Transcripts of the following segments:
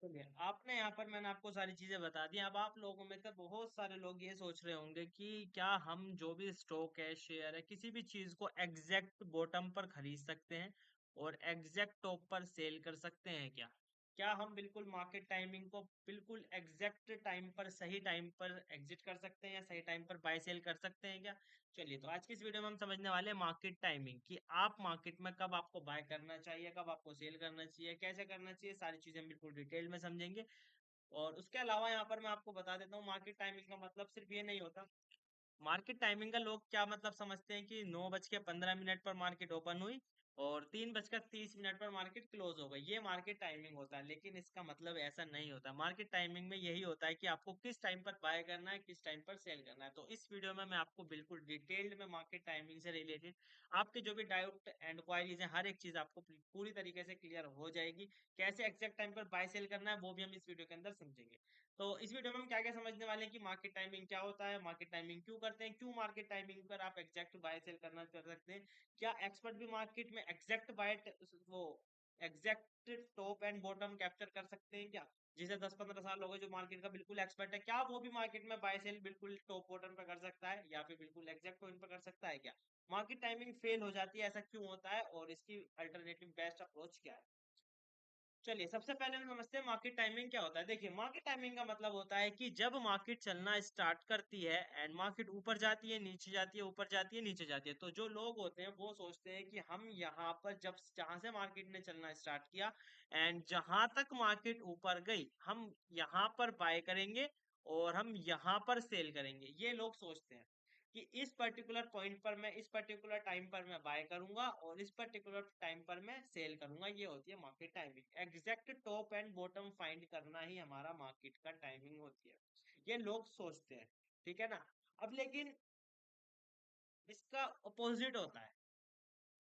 चलिए, आपने यहाँ पर मैंने आपको सारी चीजें बता दी। अब आप लोगों में से बहुत सारे लोग ये सोच रहे होंगे कि क्या हम जो भी स्टॉक है, शेयर है, किसी भी चीज को एग्जैक्ट बॉटम पर खरीद सकते हैं और एग्जैक्ट टॉप पर सेल कर सकते हैं क्या? क्या हम बिल्कुल मार्केट टाइमिंग को बिल्कुल एग्जैक्ट टाइम पर, सही टाइम पर एग्जिट कर सकते हैं या सही टाइम पर बाय सेल कर सकते हैं क्या? चलिए, तो आज की इस वीडियो में हम समझने वाले हैं मार्केट टाइमिंग, कि आप मार्केट में कब आपको बाय करना चाहिए, कब आपको सेल करना चाहिए, कैसे करना चाहिए, सारी चीजें हम बिल्कुल डिटेल में समझेंगे। और उसके अलावा यहाँ पर मैं आपको बता देता हूँ, मार्केट टाइमिंग का मतलब सिर्फ ये नहीं होता। मार्केट टाइमिंग का लोग क्या मतलब समझते हैं कि 9:15 पर मार्केट ओपन हुई और 3:30 पर मार्केट क्लोज हो गई, ये मार्केट टाइमिंग होता है। लेकिन इसका मतलब ऐसा नहीं होता। मार्केट टाइमिंग में यही होता है कि आपको किस टाइम पर बाय करना है, किस टाइम पर सेल करना है। तो इस वीडियो में मैं आपको बिल्कुल डिटेल्ड में मार्केट टाइमिंग से रिलेटेड आपके जो भी डाउट एंक्वायरीज हैं, हर एक चीज आपको पूरी तरीके से क्लियर हो जाएगी। कैसे एग्जैक्ट टाइम पर बाय सेल करना है वो भी हम इस वीडियो के अंदर समझेंगे। तो इस वीडियो में हम क्या क्या समझने वाले हैं कि मार्केट टाइमिंग क्या होता है, मार्केट टाइमिंग क्यों करते हैं, क्यों मार्केट टाइमिंग पर आप एग्जैक्ट बाय सेल करना कर सकते हैं, क्या एक्सपर्ट भी मार्केट में एग्जैक्ट बाय वो exact top and bottom capture कर सकते हैं क्या? जिसे 10-15 साल हो गए, जो मार्केट का बिल्कुल एक्सपर्ट है, क्या वो भी मार्केट में बाय सेल बिल्कुल टॉप बॉटम पे कर सकता है या फिर बिल्कुल एग्जैक्ट पॉइंट पे कर सकता है क्या? मार्केट टाइमिंग फेल हो जाती है, ऐसा क्यों होता है और इसकी अल्टरनेटिव बेस्ट अप्रोच क्या है? चलिए, सबसे पहले हम समझते हैं मार्केट टाइमिंग क्या होता है। देखिए, मार्केट टाइमिंग का मतलब होता है कि जब मार्केट चलना स्टार्ट करती है एंड मार्केट ऊपर जाती है, नीचे जाती है, ऊपर जाती है, नीचे जाती है, तो जो लोग होते हैं वो सोचते हैं कि हम यहाँ पर जब जहां से मार्केट ने चलना स्टार्ट किया एंड जहां तक मार्केट ऊपर गई, हम यहाँ पर बाय करेंगे और हम यहाँ पर सेल करेंगे। ये लोग सोचते हैं कि इस पर्टिकुलर पॉइंट पर मैं, इस पर्टिकुलर टाइम पर मैं बाय करूंगा और इस पर्टिकुलर टाइम पर मैं सेल करूंगा। ये होती है market timing. Exact top and bottom find करना ही हमारा मार्केट का टाइमिंग होती है, ये लोग सोचते हैं। ठीक है ना? अब लेकिन इसका अपोजिट होता है।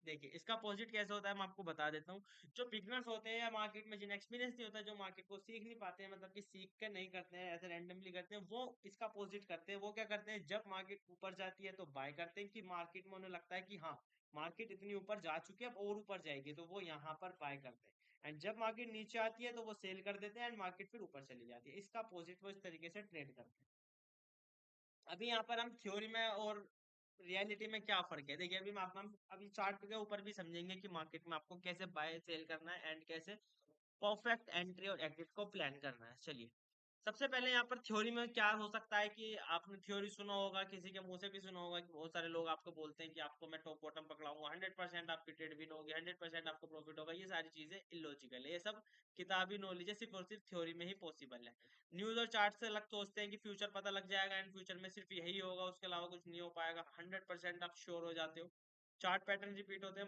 देखिए, इसका अपोजिट कैसे होता है मैं आपको बता देता हूँ। जो बिगनर्स होते हैं या मार्केट में जिन्हें एक्सपीरियंस नहीं होता, जो मार्केट को सीख नहीं पाते हैं, मतलब कि सीख कर नहीं करते हैं, ऐसे रैंडमली करते हैं, वो इसका अपोजिट करते हैं। वो क्या करते हैं, जब मार्केट ऊपर जाती है तो बाय करते हैं, कि मार्केट में उन्हें लगता है कि हाँ, मार्केट इतनी ऊपर जा चुकी है, अब और ऊपर जाएगी, तो वो यहाँ पर बाय करते हैं। एंड जब मार्केट नीचे आती है तो वो सेल कर देते हैं एंड मार्केट फिर ऊपर चली जाती है। इसका अपोजिट वो इस तरीके से ट्रेड करते हैं। अभी यहाँ पर हम थ्योरी में और रियलिटी में क्या फर्क है, देखिए अभी हम अभी चार्ट के ऊपर भी समझेंगे कि मार्केट में आपको कैसे बाय सेल करना है एंड कैसे परफेक्ट एंट्री और एग्जिट को प्लान करना है। चलिए, सबसे पहले यहाँ पर थ्योरी में क्या हो सकता है कि आपने थ्योरी सुना होगा, किसी के मुंह से भी सुना होगा कि बहुत सारे लोग आपको बोलते हैं कि आपको मैं टॉप बॉटम पकड़ाऊंगा, 100% आपकी ट्रेड विन होगी, 100% आपको प्रॉफिट होगा। ये सारी चीजें इलॉजिकल है, ये सब किताबी नॉलेज है, सिर्फ और सिर्फ थ्योरी में ही पॉसिबल है। न्यूज और चार्ट से अलग सोचते हैं कि फ्यूचर पता लग जाएगा एंड फ्यूचर में सिर्फ यही होगा, उसके अलावा कुछ नहीं हो पाएगा। 100% आप श्योर हो जाते हो। चार्ट पैटर्न रिपीट होते हैं,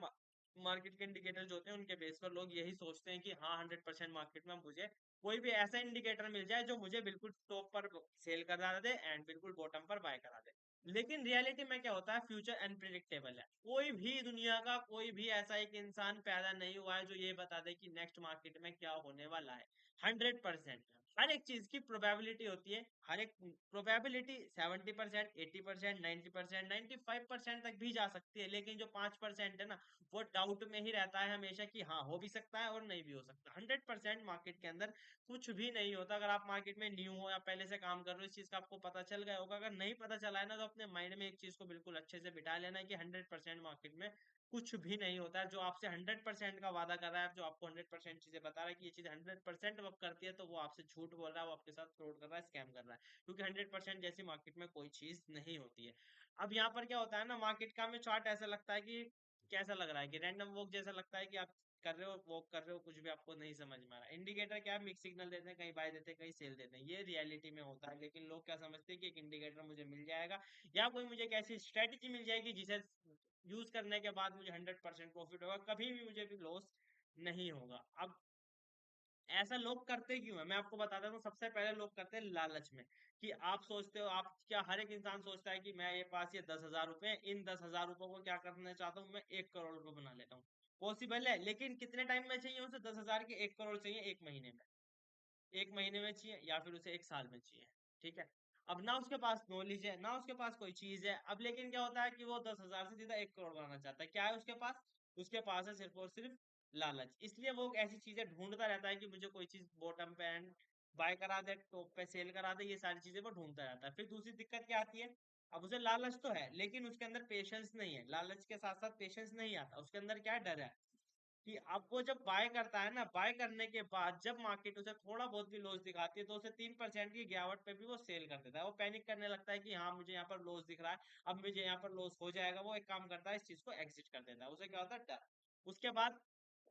मार्केट के इंडिकेटर जो होते हैं उनके बेस पर लोग यही सोचते हैं कि हाँ, 100% मार्केट में मुझे कोई भी ऐसा इंडिकेटर मिल जाए जो मुझे बिल्कुल टॉप पर सेल करा दे एंड बिल्कुल बॉटम पर बाय करा दे। लेकिन रियलिटी में क्या होता है, फ्यूचर अनप्रिडिक्टेबल है। कोई भी दुनिया का कोई भी ऐसा एक इंसान पैदा नहीं हुआ है जो ये बता दे कि नेक्स्ट मार्केट में क्या होने वाला है। 100% हर एक चीज की प्रोबेबिलिटी होती है। हर एक प्रोबेबिलिटी 70%, 80%, 90%, 95% तक भी जा सकती है, लेकिन जो 5% है ना, वो डाउट में ही रहता है हमेशा कि हाँ, हो भी सकता है और नहीं भी हो सकता। 100% मार्केट के अंदर कुछ भी नहीं होता। अगर आप मार्केट में न्यू हो या पहले से काम कर रहे हो, इस चीज का आपको पता चल गया होगा। अगर नहीं पता चला है ना, तो अपने माइंड में एक चीज को बिल्कुल अच्छे से बिठा लेना है कि 100% मार्केट में कुछ भी नहीं होता है। जो आपसे 100% का वादा कर रहा है, जो आपको 100% चीजें बता रहा है कि ये चीज 100% वर्क करती है, तो वो आपसे झूठ बोल रहा है, वो आपके साथ फ्रॉड कर रहा है, स्कैम कर रहा है। क्योंकि 100% जैसी मार्केट में कोई चीज नहीं होती है। अब यहाँ पर क्या होता है ना, मार्केट का हमें चार्ट ऐसा लगता है कि कैसा लग रहा है कि रैंडम वॉक जैसा लगता है कि आप कर रहे हो, वॉक कर रहे हो, कुछ भी आपको नहीं समझ में आ रहा। इंडिकेटर क्या है, मिक्स सिग्नल देते हैं, कहीं बाय देते हैं, कहीं सेल देते हैं। ये रियलिटी में होता है। लेकिन लोग क्या समझते हैं कि एक इंडिकेटर मुझे मिल जाएगा या कोई मुझे एक ऐसी स्ट्रेटेजी मिल जाएगी जिसे यूज करने के बाद मुझे 100% प्रॉफिट होगा, कभी भी मुझे भी लॉस नहीं होगा। अब ऐसा लोग करते क्यों है, मैं आपको बताता हूँ। सबसे पहले लोग करते हैं लालच में, कि आप सोचते हो, आप क्या, हर एक इंसान सोचता है कि मैं ये पास ये 10,000 रुपए हैं, इन 10,000 रुपए को क्या करना चाहता हूँ, मैं 1 करोड़ रुपए बना लेता हूँ। पॉसिबल है, लेकिन कितने टाइम में चाहिए उसे 10,000 के 1 करोड़ चाहिए? 1 महीने में। 1 महीने में चाहिए या फिर उसे 1 साल में चाहिए। ठीक है? अब ना उसके पास नॉलेज है, ना उसके पास कोई चीज है। अब लेकिन क्या होता है कि वो 10,000 से सीधा 1 करोड़ बनाना चाहता है। क्या है उसके पास? उसके पास है सिर्फ और सिर्फ लालच। इसलिए वो ऐसी चीजें ढूंढता रहता है कि मुझे कोई चीज बॉटम पे एंड बाय करा दे, टॉप पे सेल करा दे, ये सारी चीजें वो ढूंढता रहता है। फिर दूसरी दिक्कत क्या आती है, अब उसे लालच तो है लेकिन उसके अंदर पेशेंस नहीं है, लालच के साथ साथ पेशेंस नहीं आता, उसके अंदर क्या डर है कि अब वो जब बाय करता है ना, बाय करने के बाद जब मार्केट उसे थोड़ा बहुत भी लॉस दिखाती है तो उसे 3% की गिरावट पे भी वो सेल कर देता है। वो पैनिक करने लगता है कि हाँ मुझे यहाँ पर लॉस दिख रहा है, अब मुझे यहाँ पर लॉस हो जाएगा। वो एक काम करता है, इस चीज को एग्जिट कर देता है। उसे क्या होता है, डर। उसके बाद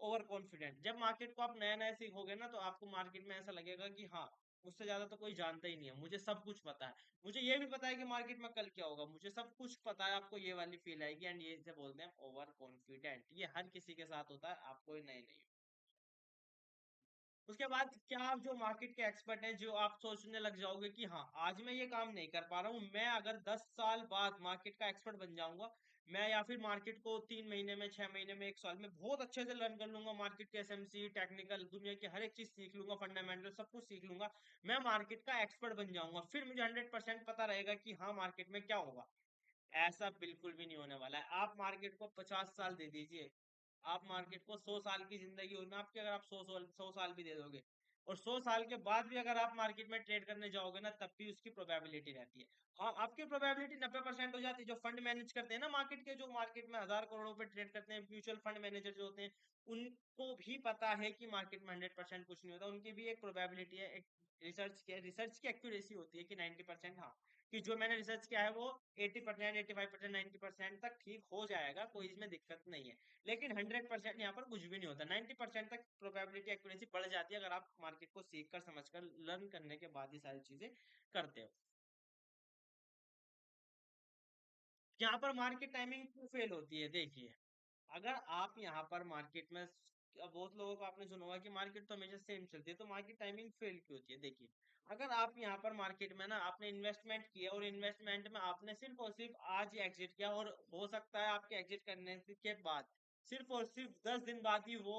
ओवर कॉन्फिडेंट। जब मार्केट को आप नया नया सीखोगे ना तो आपको मार्केट में ऐसा लगेगा कि हाँ मुझसे ज्यादा तो कोई जानता ही नहीं है, मुझे सब कुछ पता है, मुझे ये भी पता है कि मार्केट में कल क्या होगा, मुझे सब कुछ पता है। आपको ये वाली फील आएगी एंड ये इसे बोलते हैं ओवर कॉन्फिडेंट। ये हर किसी के साथ होता है, आपको ही नहीं नहीं। उसके बाद क्या आप जो मार्केट के एक्सपर्ट हैं, जो आप सोचने लग जाओगे कि हाँ आज मैं ये काम नहीं कर पा रहा हूँ, मैं अगर 10 साल बाद मार्केट का एक्सपर्ट बन जाऊंगा, मैं या फिर मार्केट को 3 महीने में, 6 महीने में, 1 साल में बहुत अच्छे से लर्न कर लूंगा, मार्केट के एसएमसी टेक्निकल दुनिया की हर एक चीज सीख लूंगा, फंडामेंटल सब कुछ सीख लूंगा, मैं मार्केट का एक्सपर्ट बन जाऊंगा, फिर मुझे 100% पता रहेगा कि हाँ मार्केट में क्या होगा। ऐसा बिल्कुल भी नहीं होने वाला है। आप मार्केट को 50 साल दे दीजिए, आप मार्केट को 100 साल की जिंदगी होगी ना आपकी, अगर आप 100 साल भी दे दोगे और 100 साल के बाद भी अगर आप मार्केट में ट्रेड करने जाओगे ना, तब भी उसकी प्रोबेबिलिटी रहती है। हाँ आपकी प्रोबेबिलिटी 90% हो जाती है। जो फंड मैनेज करते हैं ना मार्केट के, जो मार्केट में हजार करोड़ों पे ट्रेड करते हैं, म्यूचुअल फंड मैनेजर जो होते हैं, उनको भी पता है कि मार्केट में 100% कुछ नहीं होता। उनकी भी एक प्रोबेबिलिटी है, एक रिसर्च की एक्यूरेसी होती है कि 90%, हाँ कि जो मैंने रिसर्च किया है वो 80%, 85%, 90% तक ठीक हो जाएगा, कोई इसमें दिक्कत नहीं है। लेकिन 100% यहाँ पर कुछ भी नहीं होता। 90% तक प्रोबेबिलिटी एक्यूरेसी बढ़ जाती है अगर आप मार्केट को सीख कर, समझ कर, लर्न करने के बाद ये सारी चीजें करते हो। यहाँ पर मार्केट टाइमिंग क्यों फेल होती है, देखिए अगर आप यहाँ पर मार्केट में, अब बहुत लोगों को आपने सुना होगा कि मार्केट तो हमेशा सेम चलती है, तो मार्केट टाइमिंग फेल क्यों होती है। देखिए अगर आप यहाँ पर मार्केट में ना आपने इन्वेस्टमेंट किया और इन्वेस्टमेंट में आपने सिर्फ और सिर्फ आज ही एग्जिट किया, और हो सकता है आपके एग्जिट करने के बाद सिर्फ और सिर्फ 10 दिन बाद ही वो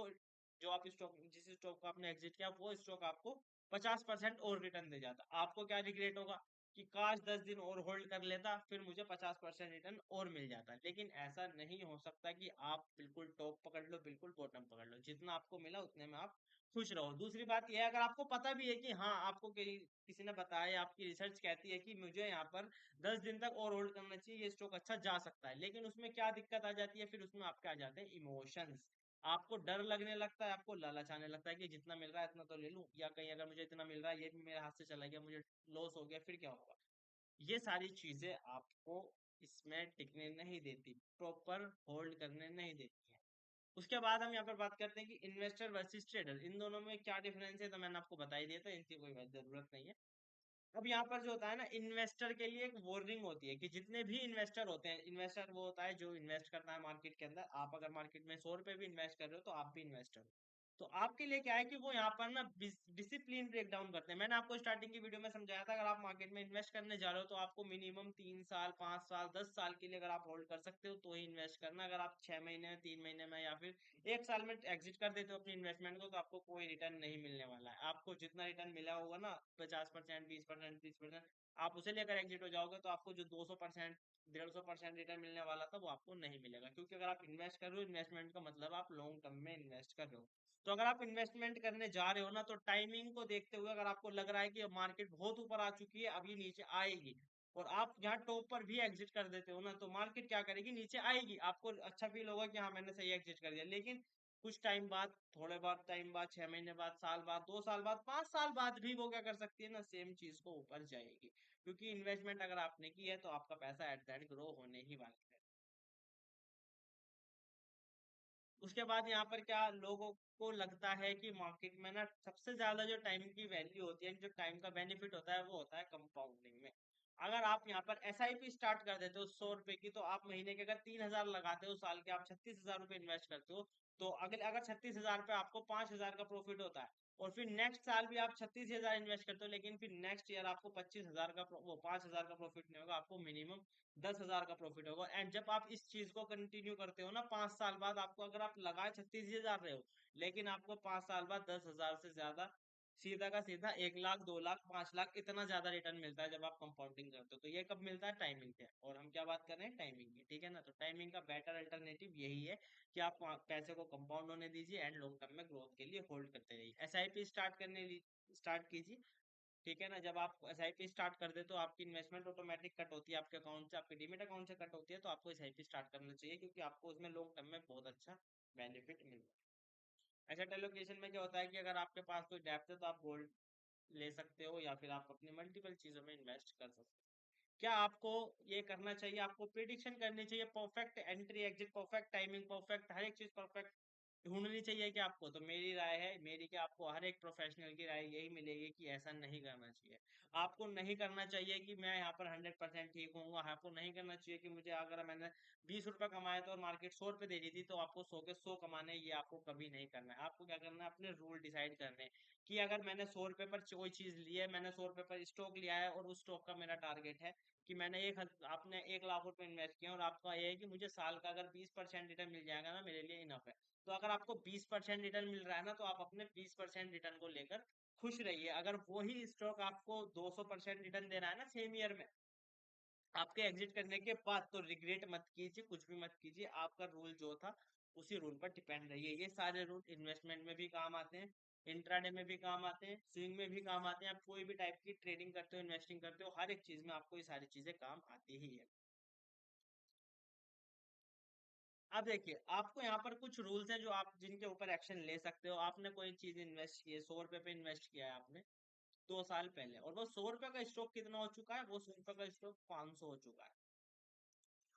जो आप स्टॉक, जिस स्टॉक को आपने एग्जिट किया, वो स्टॉक आपको 50% और रिटर्न दे जाता, आपको क्या रिग्रेट होगा कि काश 10 दिन और होल्ड कर लेता, फिर मुझे 50% रिटर्न और मिल जाता। लेकिन ऐसा नहीं हो सकता कि आप बिल्कुल टॉप पकड़ लो, बिल्कुल बॉटम पकड़ लो, जितना आपको मिला उतने में आप खुश रहो। दूसरी बात यह है, अगर आपको पता भी है कि हाँ आपको किसी ने बताया, आपकी रिसर्च कहती है कि मुझे यहाँ पर 10 दिन तक और होल्ड करना चाहिए, ये स्टॉक अच्छा जा सकता है, लेकिन उसमें क्या दिक्कत आ जाती है, फिर उसमें आपके आ जाते हैं इमोशंस। आपको डर लगने लगता है, आपको लालच आने लगता है कि जितना मिल रहा है इतना तो ले लूं, या कहीं अगर मुझे इतना मिल रहा है ये भी मेरे हाथ से चला गया, मुझे लॉस हो गया, फिर क्या होगा। ये सारी चीजें आपको इसमें टिकने नहीं देती, प्रॉपर होल्ड करने नहीं देती है। उसके बाद हम यहाँ पर बात करते हैं कि इन्वेस्टर वर्सेस ट्रेडर, इन दोनों में क्या डिफरेंस है, तो मैंने आपको बता ही दिया था, इनकी कोई जरूरत नहीं है। अब यहाँ पर जो होता है ना, इन्वेस्टर के लिए एक वार्निंग होती है कि जितने भी इन्वेस्टर होते हैं, इन्वेस्टर वो होता है जो इन्वेस्ट करता है मार्केट के अंदर। आप अगर मार्केट में 100 रुपए भी इन्वेस्ट कर रहे हो तो आप भी इन्वेस्टर हो। तो आपके लिए क्या है कि वो यहाँ पर ना डिसिप्लिन ब्रेक डाउन करते हैं। मैंने आपको स्टार्टिंग की वीडियो में समझाया था, अगर आप मार्केट में इन्वेस्ट करने जा रहे हो तो आपको मिनिमम 3 साल, 5 साल, 10 साल के लिए अगर आप होल्ड कर सकते हो तो ही इन्वेस्ट करना। अगर आप 6 महीने में, 3 महीने में, या फिर 1 साल में एग्जिट कर देते हो अपनी इन्वेस्टमेंट को, तो आपको कोई रिटर्न नहीं मिलने वाला है। आपको जितना रिटर्न मिला होगा ना, 50%, 20%, 30%, आप उसे लेकर एग्जिट हो जाओगे तो आपको जो 200%, 150% रिटर्न मिलने वाला था वो आपको नहीं मिलेगा। क्योंकि अगर आप इन्वेस्ट कर रहे हो, इन्वेस्टमेंट का मतलब आप लॉन्ग टर्म में इन्वेस्ट कर रहे हो। तो अगर आप इन्वेस्टमेंट करने जा रहे हो ना, तो टाइमिंग को देखते हुए, अगर आपको लग रहा है कि मार्केट बहुत ऊपर आ चुकी है, अभी नीचे आएगी, और आप यहाँ टॉप पर भी एग्जिट कर देते हो ना, तो मार्केट क्या करेगी, नीचे आएगी, आपको अच्छा फील होगा कि हाँ मैंने सही एग्जिट कर दिया। लेकिन कुछ टाइम बाद, थोड़े बहुत टाइम बाद, 6 महीने बाद, साल बाद, 2 साल बाद, 5 साल बाद भी वो क्या कर सकती है ना, सेम चीज को ऊपर जाएगी। क्योंकि इन्वेस्टमेंट अगर आपने की है तो आपका पैसा एट द एंड ग्रो होने ही वाला है। उसके बाद यहाँ पर क्या लोगों को लगता है कि मार्केट में ना सबसे ज्यादा जो टाइम की वैल्यू होती है, जो टाइम का बेनिफिट होता है, वो होता है कंपाउंडिंग में। अगर आप यहाँ पर एसआईपी स्टार्ट कर देते हो 100 रुपए की, तो आप महीने के अगर 3 हजार लगाते हो, साल के आप 36 हजार रुपए इन्वेस्ट करते हो, तो अगले अगर 36 हजार पे आपको 5 हजार का प्रॉफिट होता है, और फिर नेक्स्ट साल भी आप 36 हजार इन्वेस्ट करते हो, लेकिन फिर नेक्स्ट ईयर आपको 25 हजार का वो 5 हजार का प्रॉफिट नहीं होगा, आपको मिनिमम 10 हजार का प्रॉफिट होगा। एंड जब आप इस चीज को कंटिन्यू करते हो ना, 5 साल बाद आपको, अगर आप लगाए 36 हजार रहे हो, लेकिन आपको 5 साल बाद 10 हजार से ज्यादा सीधा का सीधा 1 लाख 2 लाख 5 लाख इतना ज्यादा रिटर्न मिलता है जब आप कंपाउंडिंग करते हो। तो ये कब मिलता है? टाइमिंग पे। और हम क्या बात कर रहे हैं? टाइमिंग की, ठीक है ना। तो टाइमिंग का बेटर अल्टरनेटिव यही है कि आप पैसे को कंपाउंड होने दीजिए एंड लॉन्ग टर्म में ग्रोथ के लिए होल्ड करते रहिए। एसआईपी स्टार्ट कीजिए, ठीक है ना। जब आप एसआईपी स्टार्ट कर दे तो आपकी इन्वेस्टमेंट ऑटोमेटिक कट होती है आपके अकाउंट से, आपके डीमेट अकाउंट से कट होती है। तो आपको एसआईपी स्टार्ट करना चाहिए, क्योंकि आपको उसमें लॉन्ग टर्म में बहुत अच्छा बेनिफिट मिलता है। एसेट एलोकेशन में क्या होता है कि अगर आपके पास कोई डेप्थ है तो आप गोल्ड ले सकते हो, या फिर आप अपनी मल्टीपल चीजों में इन्वेस्ट कर सकते हो। क्या आपको ये करना चाहिए? आपको प्रिडिक्शन करनी चाहिए, perfect entry exit, perfect timing, perfect हर एक चीज परफेक्ट ढूंढनी चाहिए कि आपको। तो मेरी राय है, मेरी क्या, आपको हर एक प्रोफेशनल की राय यही मिलेगी कि ऐसा नहीं करना चाहिए। आपको नहीं करना चाहिए कि मैं यहाँ पर 100% ठीक होऊंगा। आपको नहीं करना चाहिए कि मुझे, अगर मैंने 20 रुपए कमाए तो और मार्केट 100 रुपए दे रही थी तो आपको 100 के 100 कमाने हैं। ये आपको कभी नहीं करना है। आपको क्या करना है? अपने रूल डिसाइड करने हैं कि अगर मैंने 100 रुपए पर कोई चीज ली है, मैंने 100 रुपए पर स्टॉक लिया है और उस स्टॉक का मेरा टारगेट है कि मैंने आपने 1 लाख रुपए इन्वेस्ट किया और आपका ये है कि मुझे साल का अगर 20% रिटर्न मिल जाएगा ना, मेरे लिए इनफ है। तो अगर आपको 20% रिटर्न मिल रहा है ना, तो आप अपने 20% रिटर्न को लेकर खुश रहिए। अगर वही स्टॉक आपको 200% रिटर्न दे रहा है ना सेम ईयर में, आपके एग्जिट करने के बाद, तो रिग्रेट मत कीजिए, कुछ भी मत कीजिए। आपका रूल जो था उसी रूल पर डिपेंड रहिए। ये सारे रूल इन्वेस्टमेंट में भी काम आते हैं, इंट्राडे में भी काम आते हैं, स्विंग में भी काम आते हैं। आप कोई भी टाइप की ट्रेडिंग करते हो, इन्वेस्टिंग करते हो, हर एक चीज में आपको ये सारी चीजें काम आती ही है। अब देखिए, आपको यहाँ पर कुछ रूल्स हैं जो आप जिनके ऊपर एक्शन ले सकते हो। आपने कोई चीज इन्वेस्ट की है, 100 रुपए पे इन्वेस्ट किया है आपने 2 साल पहले, और वो 100 रुपए का स्टॉक कितना हो चुका है? वो 100 रुपए का स्टॉक 500 हो चुका है।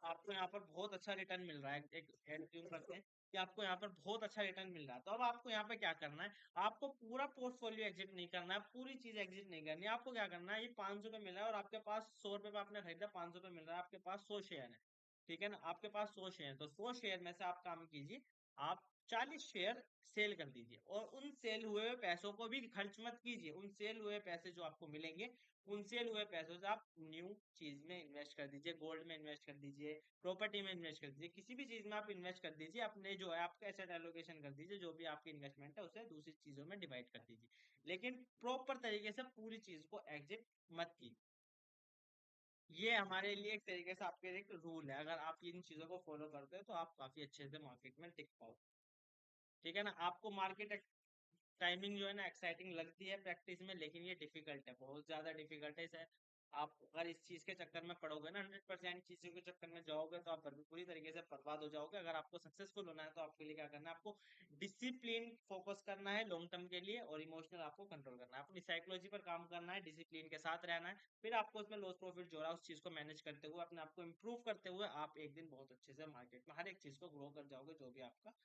आपको यहाँ पर बहुत अच्छा रिटर्न मिल रहा है। एक एज्यूम करते हैं कि आपको यहाँ पर बहुत अच्छा रिटर्न मिल रहा है, तो अब आपको यहाँ पे क्या करना है? आपको पूरा पोर्टफोलियो एग्जिट नहीं करना है, पूरी चीज एग्जिट नहीं करनी है। आपको क्या करना है? ये 500 पे मिल रहा है और आपके पास 100 रुपए पे आपने खरीदा, 500 पे मिल रहा है, आपके पास 100 शेयर है, ठीक है ना। आपके पास 100 शेयर, तो 100 शेयर में से आप काम कीजिए, आप 40 शेयर सेल कर दीजिए। और उन सेल हुए हुए पैसों को भी खर्च मत कीजिए। उन सेल हुए पैसे जो आपको मिलेंगे, उन सेल हुए पैसों से आप न्यू चीज में इन्वेस्ट कर दीजिए, गोल्ड में इन्वेस्ट कर दीजिए, प्रॉपर्टी में इन्वेस्ट कर दीजिए, किसी भी चीज में आप इन्वेस्ट कर दीजिए। अपने जो है आपका एसेट एलोकेशन कर दीजिए, जो भी आपकी इन्वेस्टमेंट है उसे दूसरी चीजों में डिवाइड कर दीजिए, लेकिन प्रॉपर तरीके से पूरी चीज को एग्जिट मत कीजिए। ये हमारे लिए एक तरीके से आपके लिए एक रूल है। अगर आप इन चीजों को फॉलो करते हो तो आप काफी अच्छे से मार्केट में टिक पाओ, ठीक है ना। आपको मार्केट टाइमिंग जो है ना एक्साइटिंग लगती है प्रैक्टिस में, लेकिन ये डिफिकल्ट है, बहुत ज्यादा डिफिकल्ट है इसे। आप अगर इस चीज के चक्कर में पड़ोगे ना, 100% चीजों के चक्कर में जाओगे तो आप पूरी तरीके से बर्बाद हो जाओगे। अगर आपको सक्सेसफुल होना है तो आपके लिए क्या करना है? आपको डिसिप्लिन फोकस करना है लॉन्ग टर्म के लिए, और इमोशनल आपको कंट्रोल करना है। अपनी साइकोलॉजी पर काम करना है, डिसिप्लिन के साथ रहना है। फिर आपको उसमें लॉस प्रॉफिट जो रहा है उस चीज को मैनेज करते हुए, अपने आप को इम्प्रूव करते हुए, आप एक दिन बहुत अच्छे से मार्केट में हर एक चीज को ग्रो कर जाओगे, जो भी आपका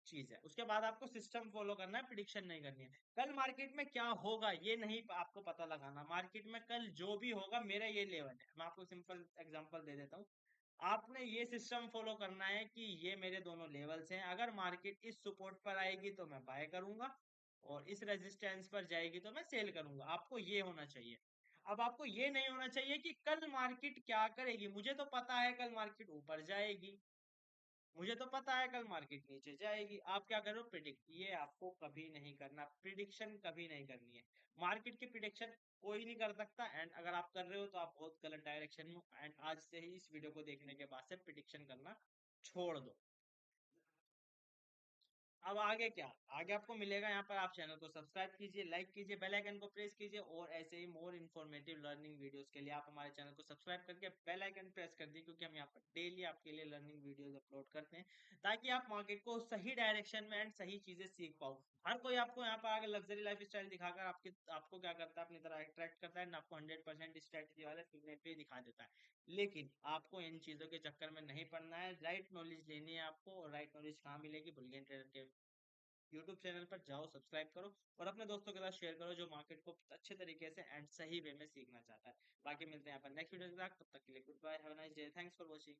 चीज है। उसके बाद आपको सिस्टम फॉलो करना है, प्रिडिक्शन नहीं करनी है। कल मार्केट में क्या होगा ये नहीं आपको पता लगाना। मार्केट में कल जो भी होगा, मेरा ये लेवल है, मैं आपको सिंपल एग्जांपल दे देता हूँ। आपने ये सिस्टम फॉलो करना है कि ये मेरे दोनों लेवल्स हैं, अगर मार्केट इस सपोर्ट पर आएगी तो मैं बाय करूंगा, और इस रेजिस्टेंस पर जाएगी तो मैं सेल करूंगा। आपको ये होना चाहिए। अब आपको ये नहीं होना चाहिए कि कल मार्केट क्या करेगी, मुझे तो पता है कल मार्केट ऊपर जाएगी, मुझे तो पता है कल मार्केट नीचे जाएगी। आप क्या करो? प्रिडिक्ट। ये आपको कभी नहीं करना, प्रिडिक्शन कभी नहीं करनी है। मार्केट की प्रिडिक्शन कोई नहीं कर सकता, एंड अगर आप कर रहे हो तो आप बहुत गलत डायरेक्शन में हो। एंड आज से ही इस वीडियो को देखने के बाद से प्रिडिक्शन करना छोड़ दो। अब आगे क्या? आगे आपको मिलेगा यहाँ पर। आप चैनल को सब्सक्राइब कीजिए, लाइक कीजिए, बेल आइकन को प्रेस कीजिए, और ऐसे ही मोर इन्फॉर्मेटिव लर्निंग वीडियोस के लिए आप हमारे चैनल को सब्सक्राइब करके बेल आइकन प्रेस कर दीजिए, क्योंकि हम यहाँ पर डेली आपके लिए लर्निंग वीडियोस अपलोड करते हैं, ताकि आप मार्केट को सही डायरेक्शन में एंड सही चीजें सीख पाओ। हर कोई आपको यहाँ पर आगे लग्जरी लाइफ स्टाइल दिखाकर आपको क्या करता है? अपनी तरह अट्रैक्ट करता है, आपको 100% स्ट्रेटेजी वाले फिगनेट पे दिखा देता है। लेकिन आपको इन चीजों के चक्कर में नहीं पड़ना है। राइट नॉलेज लेनी है आपको, और राइट नॉलेज कहाँ मिलेगी? बुलियन ट्रेडर के यूट्यूब चैनल पर जाओ, सब्सक्राइब करो, और अपने दोस्तों के साथ शेयर करो जो मार्केट को अच्छे तरीके से एंड सही वे में सीखना चाहता है। बाकी मिलते हैं यहाँ पर नेक्स्ट वीडियो के साथ, तब तक के लिए good bye, have a nice day, thanks for watching.